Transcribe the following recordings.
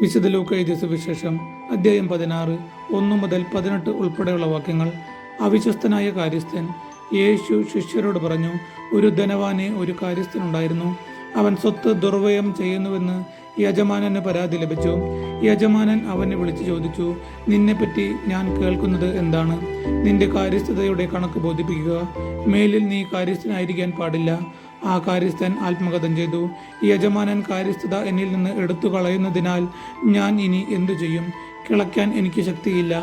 വിശുദ്ധ ലൂക്ക എഴുതിയ സുവിശേഷം അധ്യായം 16 1 മുതൽ 18 ഉൾപ്പെടെയുള്ള വാക്യങ്ങൾ. അവിശ്വസ്തനായ കാര്യസ്ഥൻ. യേശു ശിഷ്യരോട് പറഞ്ഞു, ഒരു ധനവാനെ ഒരു കാര്യസ്ഥനുണ്ടായിരുന്നു. അവൻ സ്വത്ത് ദുർവ്യയം ചെയ്യുന്നുവെന്ന് യജമാനന് പരാതി ലഭിച്ചു. യജമാനൻ അവനെ വിളിച്ചു ചോദിച്ചു, നിന്നെപ്പറ്റി ഞാൻ കേൾക്കുന്നത് എന്താണ്? നിന്റെ കാര്യസ്ഥതയുടെ കണക്ക് ബോധിപ്പിക്കുക. മേലിൽ നീ കാര്യസ്ഥനായിരിക്കാൻ പാടില്ല. ആ കാര്യസ്ഥൻ ആത്മകഥം ചെയ്തു, യജമാനൻ കാര്യസ്ഥത എന്നിൽ നിന്ന് എടുത്തു കളയുന്നതിനാൽ ഞാൻ ഇനി എന്തു ചെയ്യും? കിളയ്ക്കാൻ എനിക്ക് ശക്തിയില്ല,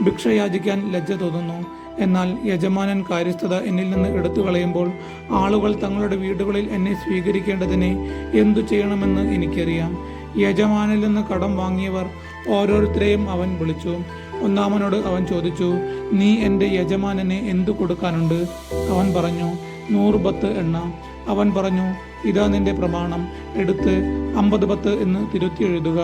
ഭിക്ഷ യാചിക്കാൻ ലജ്ജ തോന്നുന്നു. എന്നാൽ യജമാനൻ കാര്യസ്ഥത എന്നിൽ നിന്ന് എടുത്തു കളയുമ്പോൾ ആളുകൾ തങ്ങളുടെ വീടുകളിൽ എന്നെ സ്വീകരിക്കേണ്ടതിന് എന്തു ചെയ്യണമെന്ന് എനിക്കറിയാം. യജമാനിൽ നിന്ന് കടം വാങ്ങിയവർ ഓരോരുത്തരെയും അവൻ വിളിച്ചു. ഒന്നാമനോട് അവൻ ചോദിച്ചു, നീ എൻ്റെ യജമാനനെ എന്തു കൊടുക്കാനുണ്ട്? അവൻ പറഞ്ഞു, 100 ബത്ത് എണ്ണ. അവൻ പറഞ്ഞു, ഇതാ നിന്റെ പ്രമാണം, എടുത്ത് 50 ബത്ത് എന്ന് തിരുത്തി എഴുതുക.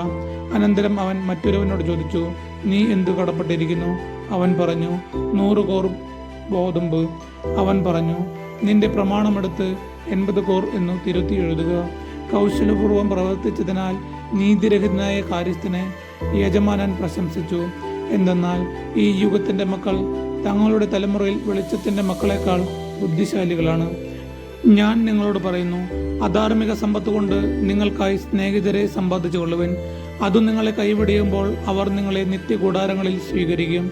അനന്തരം അവൻ മറ്റൊരുവനോട് ചോദിച്ചു, നീ എന്തു കടപ്പെട്ടിരിക്കുന്നു? അവൻ പറഞ്ഞു, 100 കോർ ഗോതമ്പ്. അവൻ പറഞ്ഞു, നിന്റെ പ്രമാണമെടുത്ത് 80 കോർ എന്ന് തിരുത്തി എഴുതുക. കൗശലപൂർവ്വം പ്രവർത്തിച്ചതിനാൽ നീതിരഹിതനായ കാര്യസ്ഥനെ യജമാനൻ പ്രശംസിച്ചു. എന്തെന്നാൽ ഈ യുഗത്തിന്റെ മക്കൾ തങ്ങളുടെ തലമുറയിൽ വെളിച്ചത്തിന്റെ മക്കളെക്കാൾ ബുദ്ധിശാലികളാണ്. ഞാൻ നിങ്ങളോട് പറയുന്നു, അധാർമിക സമ്പത്ത് കൊണ്ട് നിങ്ങൾക്കായി സ്നേഹിതരെ സമ്പാദിച്ചു കൊള്ളുവിൻ. അതു നിങ്ങളെ കൈവിടിയുമ്പോൾ അവർ നിങ്ങളെ നിത്യകൂടാരങ്ങളിൽ സ്വീകരിക്കും.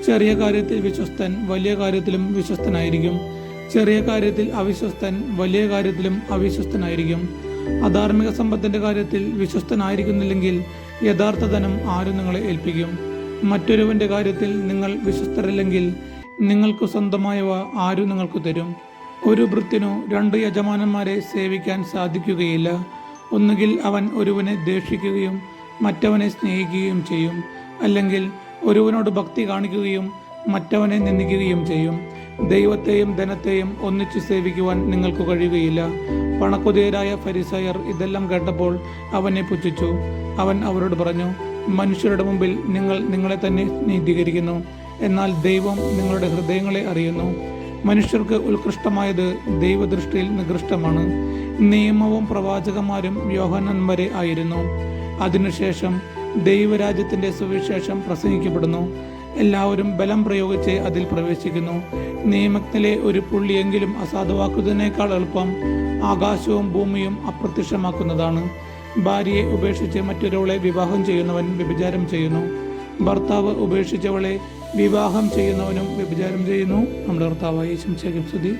ചെറിയ കാര്യത്തിൽ വിശ്വസ്തൻ വലിയ കാര്യത്തിലും വിശ്വസ്തനായിരിക്കും. ചെറിയ കാര്യത്തിൽ അവിശ്വസ്തൻ വലിയ കാര്യത്തിലും അവിശ്വസ്തനായിരിക്കും. അധാർമിക സമ്പത്തിന്റെ കാര്യത്തിൽ വിശ്വസ്തനായിരിക്കുന്നില്ലെങ്കിൽ യഥാർത്ഥ ധനം ആരും നിങ്ങളെ ഏൽപ്പിക്കും? മറ്റൊരുവന്റെ കാര്യത്തിൽ നിങ്ങൾ വിശ്വസ്തരല്ലെങ്കിൽ നിങ്ങൾക്ക് സ്വന്തമായവ ആരും നിങ്ങൾക്ക് തരും? ഒരു ഭൃത്യനു 2 യജമാനന്മാരെ സേവിക്കാൻ സാധിക്കുകയില്ല. ഒന്നുകിൽ അവൻ ഒരുവനെ ദ്വേഷിക്കുകയും മറ്റവനെ സ്നേഹിക്കുകയും ചെയ്യും, അല്ലെങ്കിൽ ഒരുവനോട് ഭക്തി കാണിക്കുകയും മറ്റവനെ നിന്ദിക്കുകയും ചെയ്യും. ദൈവത്തെയും ധനത്തെയും ഒന്നിച്ചു സേവിക്കുവാൻ നിങ്ങൾക്ക് കഴിയുകയില്ല. പണക്കൊതിയരായ ഫരിസായർ ഇതെല്ലാം കേട്ടപ്പോൾ അവനെ പുച്ഛിച്ചു. അവൻ അവരോട് പറഞ്ഞു, മനുഷ്യരുടെ മുമ്പിൽ നിങ്ങൾ നിങ്ങളെ തന്നെ നീതീകരിക്കുന്നു, എന്നാൽ ദൈവം നിങ്ങളുടെ ഹൃദയങ്ങളെ അറിയുന്നു. മനുഷ്യർക്ക് ഉത്കൃഷ്ടമായത് ദൈവദൃഷ്ടിയിൽ നികൃഷ്ടമാണ്. നിയമവും പ്രവാചകന്മാരും യോഹന്നാൻ വരെ ആയിരുന്നു. അതിനുശേഷം ദൈവരാജ്യത്തിന്റെ സുവിശേഷം പ്രസംഗിക്കപ്പെടുന്നു. എല്ലാവരും ബലം പ്രയോഗിച്ച് അതിൽ പ്രവേശിക്കുന്നു. നിയമത്തിലെ ഒരു പുള്ളിയെങ്കിലും അസാധുവാക്കുന്നതിനേക്കാൾ എളുപ്പം ആകാശവും ഭൂമിയും അപ്രത്യക്ഷമാക്കുന്നതാണ്. ഭാര്യയെ ഉപേക്ഷിച്ച് മറ്റൊരാളെ വിവാഹം ചെയ്യുന്നവൻ വ്യഭിചാരം ചെയ്യുന്നു. ഭർത്താവ് ഉപേക്ഷിച്ചവളെ വിവാഹം ചെയ്യുന്നവനും വ്യഭിചാരം ചെയ്യുന്നു. നമ്മുടെ കർത്താവായ യേശുവിന്റെ സ്തുതി.